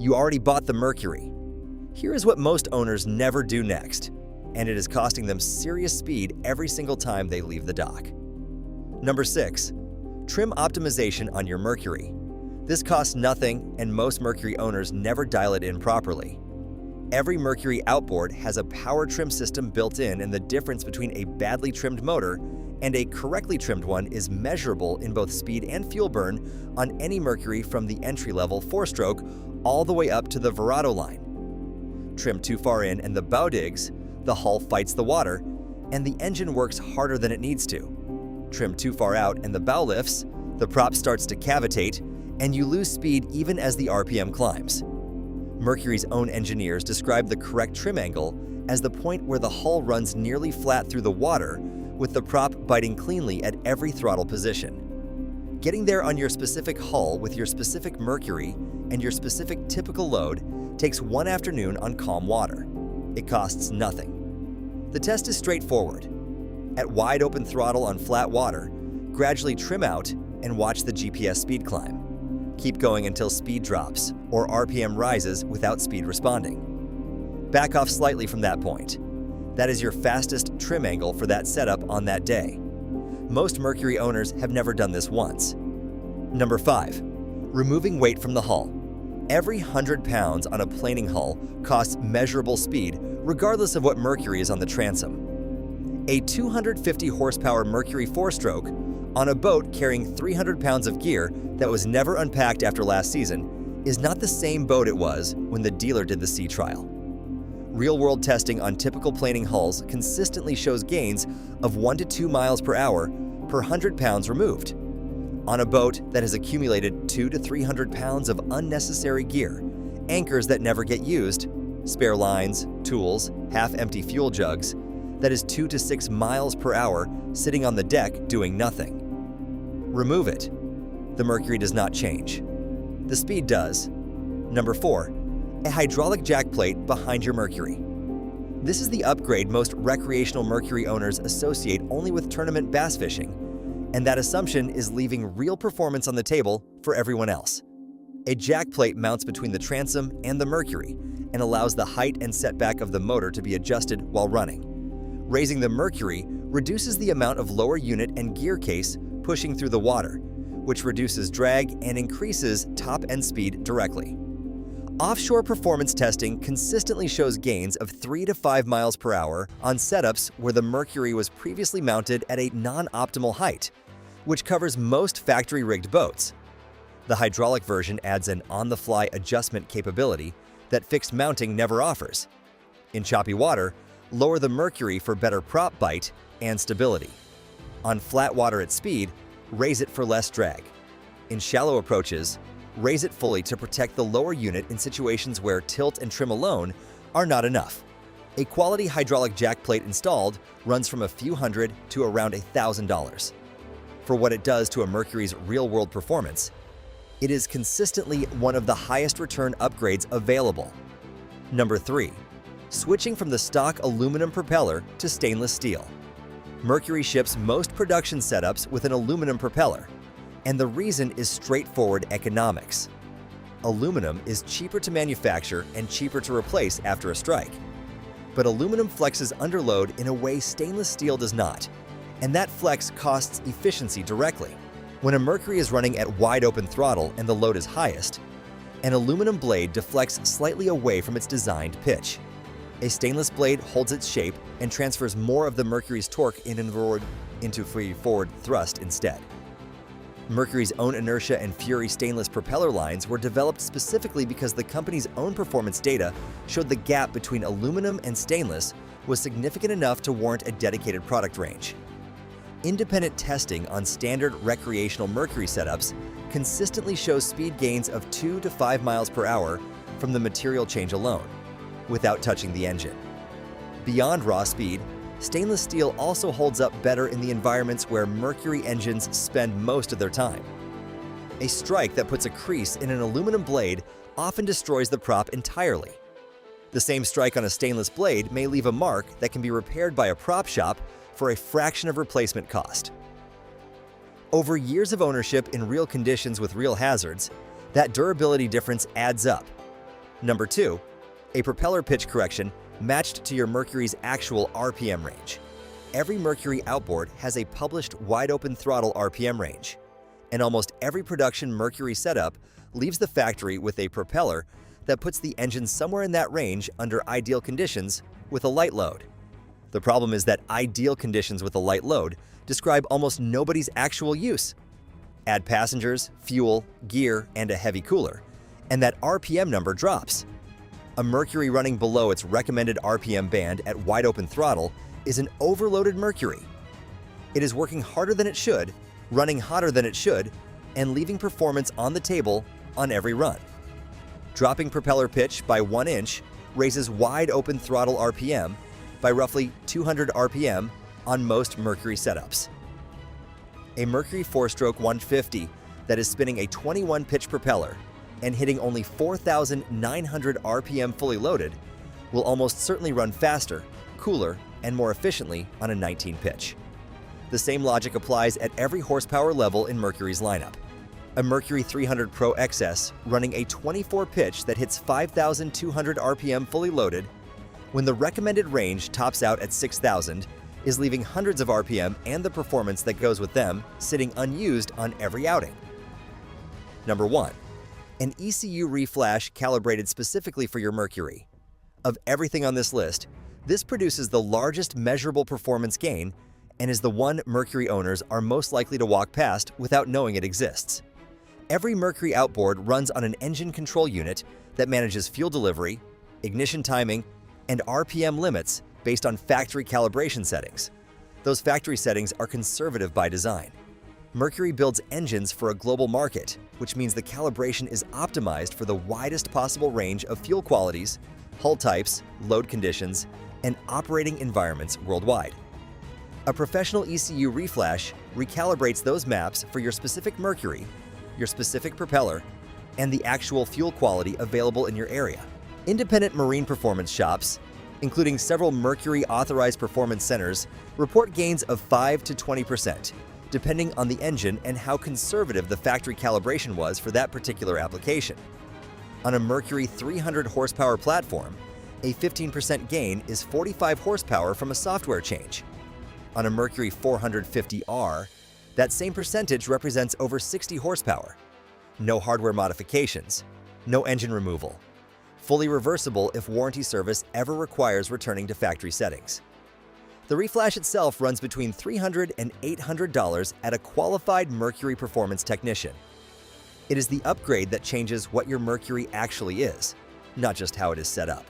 You already bought the Mercury. Here is what most owners never do next, and it is costing them serious speed every single time they leave the dock. Number 6. Trim optimization on your Mercury. This costs nothing, and most Mercury owners never dial it in properly. Every Mercury outboard has a power trim system built in, and the difference between a badly trimmed motor and a correctly trimmed one is measurable in both speed and fuel burn on any Mercury from the entry-level 4-stroke all the way up to the Verado line. Trim too far in and the bow digs, the hull fights the water, and the engine works harder than it needs to. Trim too far out and the bow lifts, the prop starts to cavitate, and you lose speed even as the RPM climbs. Mercury's own engineers describe the correct trim angle as the point where the hull runs nearly flat through the water, with the prop biting cleanly at every throttle position. Getting there on your specific hull with your specific Mercury and your specific typical load takes one afternoon on calm water. It costs nothing. The test is straightforward. At wide open throttle on flat water, gradually trim out and watch the GPS speed climb. Keep going until speed drops or RPM rises without speed responding. Back off slightly from that point. That is your fastest trim angle for that setup on that day. Most Mercury owners have never done this once. Number 5. Removing weight from the hull. Every 100 pounds on a planing hull costs measurable speed regardless of what Mercury is on the transom. A 250 horsepower Mercury 4-stroke on a boat carrying 300 pounds of gear that was never unpacked after last season is not the same boat it was when the dealer did the sea trial. Real-world testing on typical planing hulls consistently shows gains of 1 to 2 miles per hour per 100 pounds removed. On a boat that has accumulated 200 to 300 pounds of unnecessary gear, anchors that never get used, spare lines, tools, half-empty fuel jugs, that is 2 to 6 miles per hour sitting on the deck doing nothing. Remove it. The Mercury does not change. The speed does. Number 4. A hydraulic jack plate behind your Mercury. This is the upgrade most recreational Mercury owners associate only with tournament bass fishing, and that assumption is leaving real performance on the table for everyone else. A jack plate mounts between the transom and the Mercury and allows the height and setback of the motor to be adjusted while running. Raising the Mercury reduces the amount of lower unit and gear case pushing through the water, which reduces drag and increases top end speed directly. Offshore performance testing consistently shows gains of 3 to 5 miles per hour on setups where the Mercury was previously mounted at a non-optimal height, which covers most factory-rigged boats. The hydraulic version adds an on-the-fly adjustment capability that fixed mounting never offers. In choppy water, lower the Mercury for better prop bite and stability. On flat water at speed, raise it for less drag. In shallow approaches, raise it fully to protect the lower unit in situations where tilt and trim alone are not enough. A quality hydraulic jack plate installed runs from a few hundred to around $1,000. For what it does to a Mercury's real-world performance, it is consistently one of the highest return upgrades available. Number 3. Switching from the stock aluminum propeller to stainless steel. Mercury ships most production setups with an aluminum propeller, and the reason is straightforward economics. Aluminum is cheaper to manufacture and cheaper to replace after a strike. But aluminum flexes under load in a way stainless steel does not, and that flex costs efficiency directly. When a Mercury is running at wide open throttle and the load is highest, an aluminum blade deflects slightly away from its designed pitch. A stainless blade holds its shape and transfers more of the Mercury's torque into forward thrust instead. Mercury's own inertia and Fury stainless propeller lines were developed specifically because the company's own performance data showed the gap between aluminum and stainless was significant enough to warrant a dedicated product range. Independent testing on standard recreational Mercury setups consistently shows speed gains of 2 to 5 miles per hour from the material change alone, without touching the engine. Beyond raw speed, stainless steel also holds up better in the environments where Mercury engines spend most of their time. A strike that puts a crease in an aluminum blade often destroys the prop entirely. The same strike on a stainless blade may leave a mark that can be repaired by a prop shop for a fraction of replacement cost. Over years of ownership in real conditions with real hazards, that durability difference adds up. Number 2, a propeller pitch correction matched to your Mercury's actual RPM range. Every Mercury outboard has a published wide-open throttle RPM range, and almost every production Mercury setup leaves the factory with a propeller that puts the engine somewhere in that range under ideal conditions with a light load. The problem is that ideal conditions with a light load describe almost nobody's actual use. Add passengers, fuel, gear, and a heavy cooler, and that RPM number drops. A Mercury running below its recommended RPM band at wide-open throttle is an overloaded Mercury. It is working harder than it should, running hotter than it should, and leaving performance on the table on every run. Dropping propeller pitch by 1 inch raises wide-open throttle RPM by roughly 200 RPM on most Mercury setups. A Mercury 4-stroke 150 that is spinning a 21-pitch propeller and hitting only 4,900 RPM fully loaded will almost certainly run faster, cooler, and more efficiently on a 19-pitch. The same logic applies at every horsepower level in Mercury's lineup. A Mercury 300 Pro XS running a 24-pitch that hits 5,200 RPM fully loaded, when the recommended range tops out at 6,000, is leaving hundreds of RPM and the performance that goes with them sitting unused on every outing. Number 1. An ECU reflash calibrated specifically for your Mercury. Of everything on this list, this produces the largest measurable performance gain and is the one Mercury owners are most likely to walk past without knowing it exists. Every Mercury outboard runs on an engine control unit that manages fuel delivery, ignition timing, and RPM limits based on factory calibration settings. Those factory settings are conservative by design. Mercury builds engines for a global market, which means the calibration is optimized for the widest possible range of fuel qualities, hull types, load conditions, and operating environments worldwide. A professional ECU reflash recalibrates those maps for your specific Mercury, your specific propeller, and the actual fuel quality available in your area. Independent marine performance shops, including several Mercury authorized performance centers, report gains of 5 to 20%, depending on the engine and how conservative the factory calibration was for that particular application. On a Mercury 300 horsepower platform, a 15% gain is 45 horsepower from a software change. On a Mercury 450R, that same percentage represents over 60 horsepower. No hardware modifications, no engine removal. Fully reversible if warranty service ever requires returning to factory settings. The reflash itself runs between $300 and $800 at a qualified Mercury performance technician. It is the upgrade that changes what your Mercury actually is, not just how it is set up.